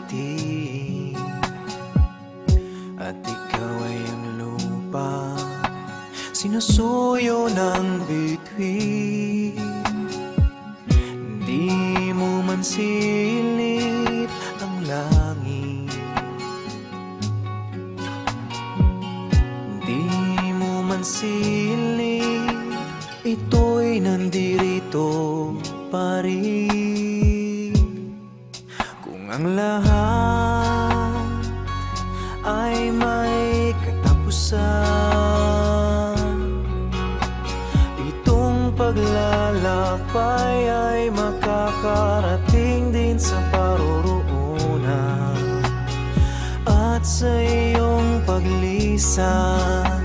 ngiti, at ikaw ay ang lupa, sinusuyo ng bituin. Di mo man silip ang langit, di mo man silip, ito'y nandirito pa rin. Kung ang lahat ay may katapusan, itong paglalakbay ay makakarating din sa paroroonan. At sa iyong paglisan,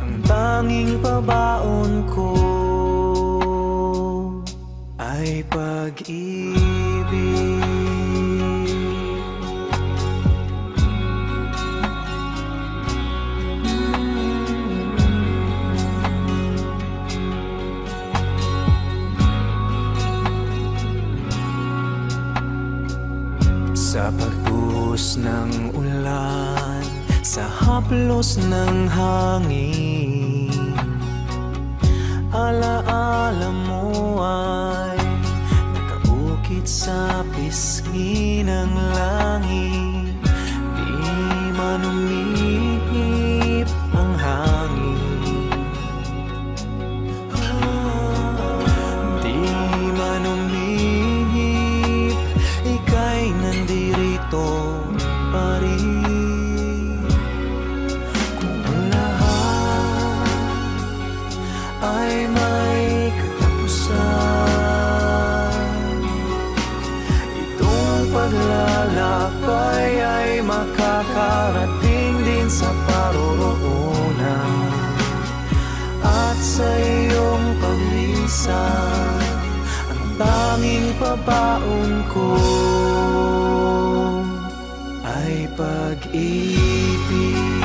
ang tanging pabaon ko ay pag-ibig. Sa pagbuhos ng ulan, sa haplos ng hangin, alaala mo ay nakaukit sa pisngi ng langit. Di man umihip ang hangin, di man umihip, ika'y nandirito pa rin. Kung ang lahat ay may katapusan, itong paglalakbay ay makakarating din sa paroroonan. At sa iyong paglisan, ang tanging pabaon ko ay pag-ibig.